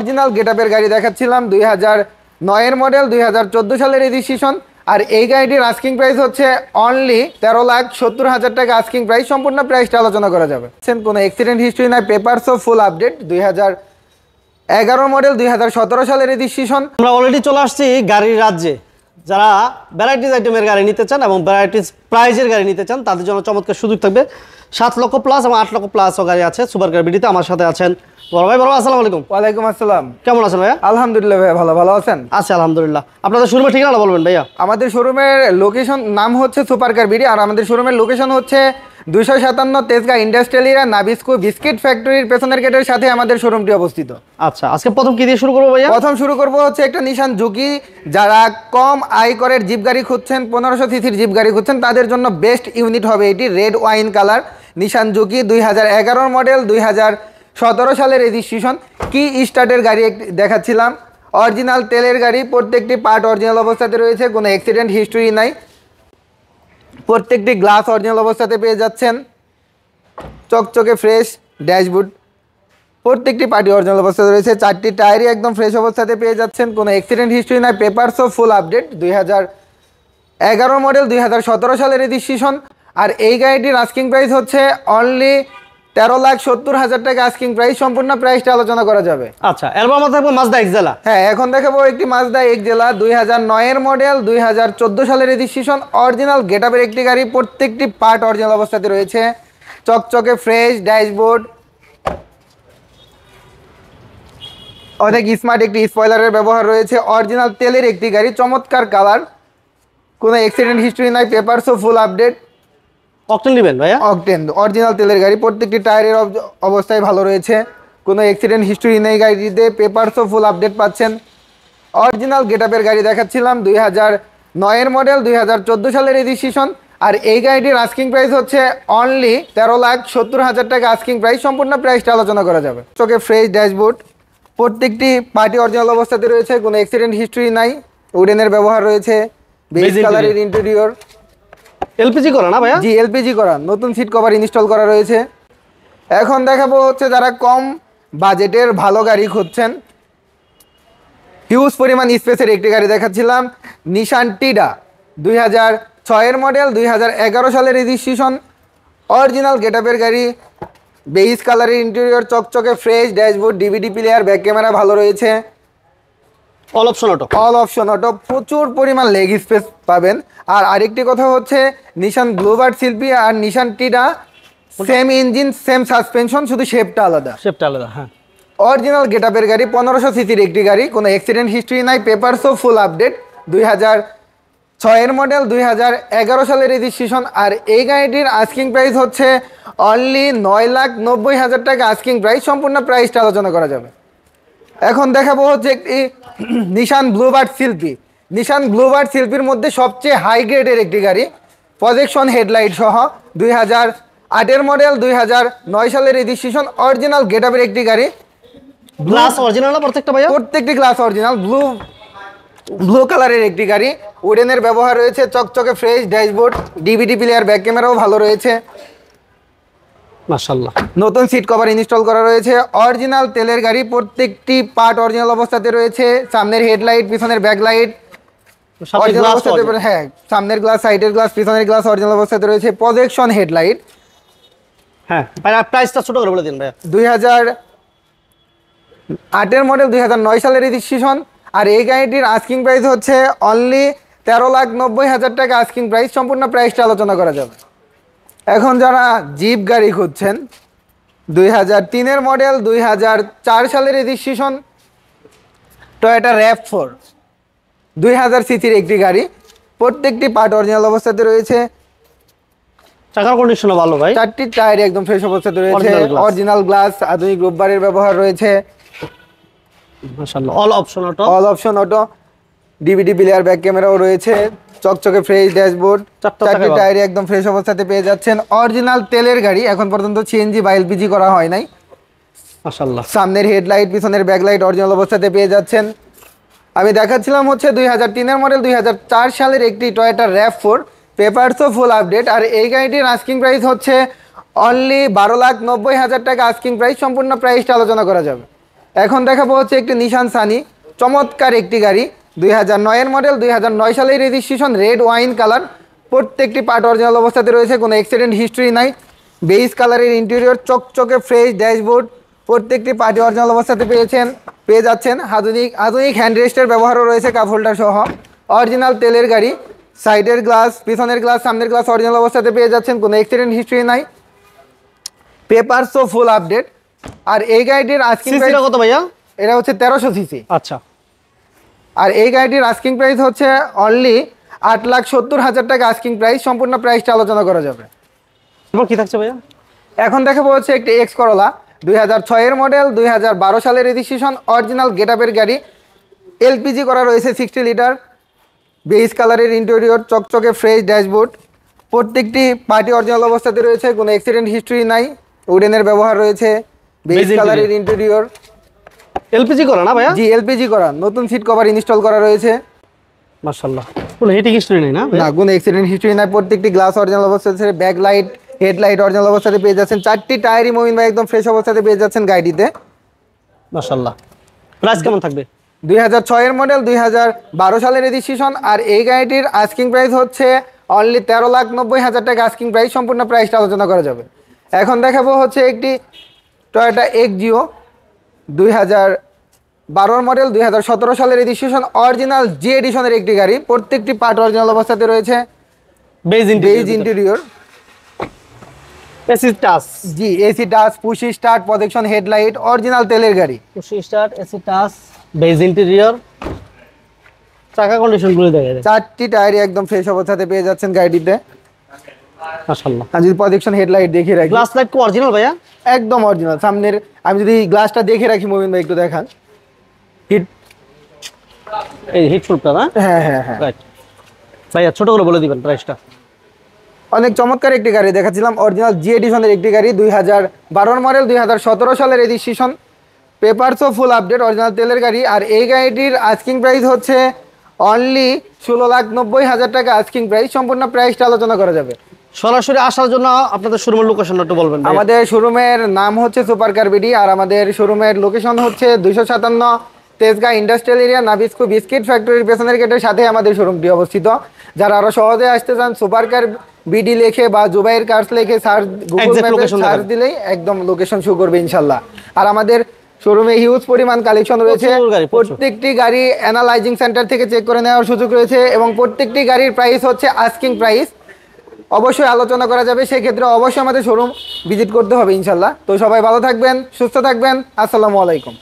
Original গেটআপের গাড়ি দেখাচ্ছিলাম 2009 এর মডেল 2014 সালের রেজিস্ট্রেশন। আর এই গাড়িটির আস্কিং প্রাইস হচ্ছে অনলি 13,70,000 টাকা আস্কিং প্রাইস। সম্পূর্ণ প্রাইসটা আলোচনা করা যাবে। কোনো অ্যাক্সিডেন্ট হিস্ট্রি নাই, পেপারস ও ফুল আপডেট। 2011 মডেল 2017 সালের রেজিস্ট্রেশন। আমরা অলরেডি চলে আসছি গাড়ির রাজ্যে। যারা ভ্যারাইটিস আইটেমের গাড়ি নিতে চান এবং ভ্যারাইটিস প্রাইজের গাড়ি নিতে চান তাদের জন্য চমৎকার সুযোগ থাকবে। 7 লক্ষ প্লাস এবং 8 লক্ষ প্লাসও গাড়ি আছে সুপার কার বিডিতে। আমার সাথে আছেন বড় ভাই। বড় ভাই আসসালামু আলাইকুম। ওয়ালাইকুম আসসালাম। কেমন আছেন ভাইয়া? আলহামদুলিল্লাহ ভাইয়া, ভালো আছেন? আচ্ছা আলহামদুলিল্লাহ। আপনাদের শোরুমের ঠিকানা বলবেন ভাইয়া। আমাদের শোরুমের লোকেশন নাম হচ্ছে সুপার কার বিডি, আর আমাদের শোরুমের লোকেশন হচ্ছে 257 Tejgaon industrial area Nabisco biscuit ফ্যাক্টরির পেছনের গেটের সাথে আমাদের শোরুমটি অবস্থিত। আচ্ছা, আজকে প্রথম কি দিয়ে শুরু করবো ভাইয়া? প্রথম শুরু করবো হচ্ছে একটা নিশান জুকি। যারা কম আয়করের জিপ গাড়ি খুঁজছেন, 1500 সিসির জিপ গাড়ি খুঁজছেন, তাদের জন্য বেস্ট ইউনিট হবে এটি। রেড ওয়াইন কালার নিশান জুকি 2011 মডেল 2017 সালের রেজিস্ট্রেশন। কি স্টার্টের গাড়ি দেখাচ্ছিলাম। অরিজিনাল তেলের গাড়ি, প্রত্যেকটি পার্ট অরিজিনাল অবস্থাতে রয়েছে, কোনো অ্যাক্সিডেন্ট হিস্ট্রি নাই। প্রত্যেকটি গ্লাস অরিজিনাল অবস্থাতে পেয়ে যাচ্ছেন। চকচকে ফ্রেশ ড্যাশবোর্ড, প্রত্যেকটি পার্টি অরিজিনাল অবস্থাতে রয়েছে। 4টি টায়ারই একদম ফ্রেশ অবস্থাতে পেয়ে যাচ্ছেন, কোনো অ্যাক্সিডেন্ট হিস্ট্রি নাই। পেপারসও ফুল আপডেট। 2011 মডেল 2017 সালের রেজিস্ট্রেশন। আর এই গাড়িটির আস্কিং প্রাইস হচ্ছে অনলি 13,70,000 টাকা আস্কিং প্রাইস। সম্পূর্ণ প্রাইসটা আলোচনা করা যাবে। আচ্ছা, এরপর আমরা থাকবো মাজদা এক্সেলা। হ্যাঁ, এখন দেখাবো একটি মাজদা এক্সেলা 2009 এর মডেল 2014 সালের রেজিস্ট্রেশন। অরিজিনাল গেটআপের একটি গাড়ি, প্রত্যেকটি পার্ট অরিজিনাল অবস্থাতে রয়েছে। চকচকে ফ্রেশ ড্যাশবোর্ড, অনেক স্মার্ট একটি স্পয়লারের ব্যবহার রয়েছে। অরিজিনাল তেলের একটি গাড়ি, চমৎকার কালার, কোনো অ্যাক্সিডেন্ট হিস্ট্রি নাই। পেপারসও ফুল আপডেট। অকটেন নেবেন ভাইয়া? অকটেন অরিজিনাল তেলের গাড়ি, প্রত্যেকটি টায়ারের অবস্থায় ভালো রয়েছে, কোনো অ্যাক্সিডেন্ট হিস্ট্রি নেই গাড়িটিতে। পেপারসও ফুল আপডেট পাচ্ছেন। অরিজিনাল গেটআপের গাড়ি দেখাচ্ছিলাম 2009 এর মডেল 2014 সালের রেজিস্ট্রেশন। আর এই গাড়িটির আস্কিং প্রাইস হচ্ছে অনলি 13,70,000 টাকা আস্কিং প্রাইস। সম্পূর্ণ প্রাইসটা আলোচনা করা যাবে। চোখে ফ্রেশ ড্যাশবোর্ড, প্রত্যেকটি পার্টি অরিজিনাল অবস্থাতে রয়েছে, কোনো অ্যাক্সিডেন্ট হিস্ট্রি নাই। উডেনের ব্যবহার রয়েছে। বেজ কালারের ইন্টেরিয়র। এলপিজি করা না ভাইয়া? জি, এলপিজি করা। নতুন সিট কভার ইনস্টল করা রয়েছে। এখন দেখাবো হচ্ছে যারা কম বাজেটের ভালো গাড়ি খুঁজছেন, হিউজ পরিমাণ স্পেসের একটি গাড়ি দেখাচ্ছিলাম নিশান টিডা 2006 এর মডেল 2011 সালের রেজিস্ট্রেশন। অরিজিনাল গেটআপের গাড়ি, বেইজ কালারের ইন্টেরিয়র, চকচকে fresh dashboard, DVD player, back camera ভালো রয়েছে। All option auto. All option auto, প্রচুর পরিমাণ লেগ স্পেস পাবেন। আর আরেকটি কথা হচ্ছে নিশান ব্লুবার্ড শিল্পী আর নিশান টিডা সেম ইঞ্জিন সেম সাসপেনশন, শুধু শেপটা আলাদা। হ্যাঁ। অরিজিনাল গেটআপের গাড়ি, 1500 সিসির একটি গাড়ি, কোনো অ্যাক্সিডেন্ট হিস্ট্রি নাই। পেপারসও ফুল আপডেট। 2006 এর মডেল 2011 সালের রেজিস্ট্রেশন। আর এই গাড়িটির আস্কিং প্রাইস হচ্ছে অনলি 9,90,000 টাকা আস্কিং প্রাইস। সম্পূর্ণ প্রাইসটা আলোচনা করা যাবে। এখন দেখাবো হচ্ছে একটি নিশান ব্লুবার্ড শিল্পী। নিশান ব্লুবার্ড শিল্পীর মধ্যে সবচেয়ে হাই গ্রেডের একটি গাড়ি, প্রজেকশন হেডলাইট সহ। 2008 এর মডেল 2009 সালের রেজিস্ট্রেশন। অরিজিনাল গেটআপের একটি গাড়ি, গ্লাস অরিজিনাল না প্রত্যেকটা ভাইয়া? প্রত্যেকটি গ্লাস অরিজিনাল। ব্লু কালারের একটি গাড়ি, উডেনের ব্যবহার রয়েছে। চকচকে fresh dashboard, DVD player, back ক্যামেরাও ভালো রয়েছে। মাশাআল্লাহ, নতুন সিট কভার ইনস্টল করা রয়েছে। অরিজিনাল তেলের গাড়ি, প্রত্যেকটি পার্ট অরিজিনাল অবস্থাতে রয়েছে। সামনের হেডলাইট, পিছনের ব্যাকলাইট অরিজিনাল অবস্থাতে। হ্যাঁ, সামনের গ্লাস, সাইডের গ্লাস, পিছনের গ্লাস অরিজিনাল অবস্থাতে রয়েছে। Projection headlight. হ্যাঁ ভাইয়া, প্রাইসটা ছোট করে বলে দিন ভাইয়া। 2008 এর মডেল 2009 সালের রেজিস্ট্রেশন। আর এই গাড়িটির আস্কিং প্রাইস হচ্ছে অনলি 13,90,000 টাকা আস্কিং প্রাইস। সম্পূর্ণ প্রাইসটা আলোচনা করা যাবে। এখন যারা জিপ গাড়ি খুঁজছেন, 2003 এর মডেল 2004 সালের রেজিস্ট্রেশন। টয়োটা RAV4 2000 সিসির একটি গাড়ি, প্রত্যেকটি পার্ট অরিজিনাল অবস্থাতে রয়েছে। চাকার কন্ডিশনও ভালো ভাই। 4টি টায়ার একদম ফ্রেশ অবস্থাতে রয়েছে। অরিজিনাল গ্লাস, আধুনিক রূপবারের ব্যবহার রয়েছে। মাশাআল্লাহ, all option auto. All option auto, DVD player, back ক্যামেরাও রয়েছে। চকচকে ফ্রেশ ড্যাশবোর্ড, 4টি টায়ার একদম ফ্রেশ অবস্থাতে পেয়ে যাচ্ছেন। অরিজিনাল তেলের গাড়ি, এখন পর্যন্ত সিএনজি বা এলপিজি করা হয় নাই। মাশাআল্লাহ, সামনের হেডলাইট, পিছনের ব্যাকলাইট অরিজিনাল অবস্থাতে পেয়ে যাচ্ছেন। আমি দেখাচ্ছিলাম হচ্ছে 2003 এর মডেল 2004 সালের একটি টয়োটা RAV4, পেপারসও ফুল আপডেট। আর এই গাড়িটির আস্কিং প্রাইস হচ্ছে অনলি 12,90,000 টাকা আস্কিং প্রাইস। সম্পূর্ণ প্রাইসটা আলোচনা করা যাবে। এখন দেখাবো হচ্ছে একটি নিশান সানি, চমৎকার একটি গাড়ি, 2009-এর মডেল, 2009 সালের রেজিস্ট্রেশন, রেড ওয়াইন কালার, প্রত্যেকটি পার্ট অরিজিনাল অবস্থাতে রয়েছে, কোনো অ্যাক্সিডেন্ট হিস্ট্রি নাই। বেইজ কালারের ইন্টেরিয়র, চকচকে ফ্রেশ ড্যাশবোর্ড, প্রত্যেকটি পার্টি অরিজিনাল অবস্থাতে পেয়ে যাচ্ছেন। আধুনিক হ্যান্ড রেস্টের ব্যবহারও রয়েছে, কাপ হোল্ডার সহ। অরিজিনাল তেলের গাড়ি, সাইডের গ্লাস, পিছনের গ্লাস, সামনের গ্লাস অরিজিনাল অবস্থাতে পেয়ে যাচ্ছেন, কোনো অ্যাক্সিডেন্ট হিস্ট্রি নাই। পেপারসও ফুল আপডেট। আর এই গাড়িটির আস্কিং প্রাইস কত ভাইয়া? এটা হচ্ছে 1300 সিসি। আচ্ছা। আর এই গাড়িটির আস্কিং প্রাইস হচ্ছে অনলি 8,70,000 টাকা আস্কিং প্রাইস। সম্পূর্ণ প্রাইসটা আলোচনা করা যাবে। এবার কি থাকছে ভাইয়া? এখন দেখাবো হচ্ছে একটি এক্স করলা, 2006-এর মডেল, 2012 সালের রেজিস্ট্রেশন, অরিজিনাল গেটআপের গাড়ি, এলপিজি করা রয়েছে 60 লিটার, বেইজ কালারের ইন্টেরিয়র, চকচকে ফ্রেশ ড্যাশবোর্ড, প্রত্যেকটি পার্টি অরিজিনাল অবস্থাতে রয়েছে, কোনো অ্যাক্সিডেন্ট হিস্ট্রি নাই। উডেনের ব্যবহার রয়েছে, বেইজ কালারের ইন্টেরিয়র, এলপিজি করা না ভাইয়া? জি এলপিজি করা, নতুন সিট কভার ইনস্টল করা রয়েছে। মাশাআল্লাহ, কোনো হিটিং হিস্ট্রি নেই না? না, কোনো অ্যাক্সিডেন্ট হিস্ট্রি নাই। প্রত্যেকটি গ্লাস অরিজিনাল অবস্থাতে, ব্যাক লাইট, হেডলাইট অরিজিনাল অবস্থাতে পেয়ে যাচ্ছেন। 4টি টায়ারই মমিন ভাই একদম ফ্রেশ অবস্থাতে পেয়ে যাচ্ছেন গাড়িটিতে। মাশাআল্লাহ। প্রাইস কেমন থাকবে? 2006-এর মডেল, 2012 সালের রেজিস্ট্রেশন। আর এই গাড়িটির আস্কিং প্রাইস হচ্ছে অনলি 13,90,000 টাকা আস্কিং প্রাইস। সম্পূর্ণ প্রাইসটা আলোচনা করা যাবে। এখন দেখাবো হচ্ছে একটি টয়োটা এক্সজিও, 2012 মডেল, 2017 সালের রেজিস্ট্রেশন, অরিজিনাল জি এডিশনের একটি গাড়ি, প্রত্যেকটি পার্ট অরিজিনাল অবস্থাতে রয়েছে, beige interior, AC touch, G AC touch, push start, projection headlight, original তেলের গাড়ি, push start, AC touch, beige interior, চাকা কন্ডিশনগুলো দেখা যায়। 4টি টায়ারই একদম ফ্রেশ অবস্থাতে পেয়ে যাচ্ছেন গাড়িটিতে। মাশাআল্লাহ। আর যদি প্রজেকশন হেডলাইট দেখিয়ে রাখি, গ্লাস লাইট কি অরিজিনাল ভাইয়া? একদম অরিজিনাল। সামনের আমি যদি গ্লাসটা দেখে রাখি মোবিন ভাই একটু দেখান, হিট, এই হিট প্রুফটা না? হ্যাঁ হ্যাঁ হ্যাঁ। রাইট ভাইয়া, ছোট করে বলে দিবেন প্রাইসটা। অনেক চমৎকার একটি গাড়ি দেখাচ্ছিলাম, অরিজিনাল জি এডিশনের একটি গাড়ি, 2012 মডেল, 2017 সালের রেজিস্ট্রেশন, পেপারসও ফুল আপডেট, অরিজিনাল তেলের গাড়ি। আর এই গাড়িটির আস্কিং প্রাইস হচ্ছে অনলি 16,90,000 টাকা আস্কিং প্রাইস। সম্পূর্ণ প্রাইসটা আলোচনা করা যাবে। সরাসরি আসার জন্য আপনাদের শোরুমের লোকেশনটা একটু বলবেন ভাইয়া। আমাদের শোরুমের নাম হচ্ছে সুপার কার বিডি, আর আমাদের শোরুমের লোকেশন হচ্ছে 257 Tejgaon industrial area, Nabisco biscuit ফ্যাক্টরির পেছনের গেটের সাথে আমাদের শোরুমটি অবস্থিত। যারা আরো সহজে আসতে চান, সুপার কার বিডি লিখে বা জুবাইর কার্স লিখে সার্চ, গুগল ম্যাপে সার্চ দিলেই একদম লোকেশন শো করবে ইনশাল্লাহ। আর আমাদের শোরুমে হিউজ পরিমাণ কালেকশন রয়েছে। প্রত্যেকটি গাড়ি অ্যানালাইজিং সেন্টার থেকে চেক করে নেওয়ার সুযোগ রয়েছে, এবং প্রত্যেকটি গাড়ির প্রাইস হচ্ছে আস্কিং প্রাইস। অবশ্যই আলোচনা করা যাবে, সেক্ষেত্রে অবশ্যই আমাদের শোরুম ভিজিট করতে হবে ইনশাল্লাহ। তো সবাই ভালো থাকবেন, সুস্থ থাকবেন, আসসালামু আলাইকুম।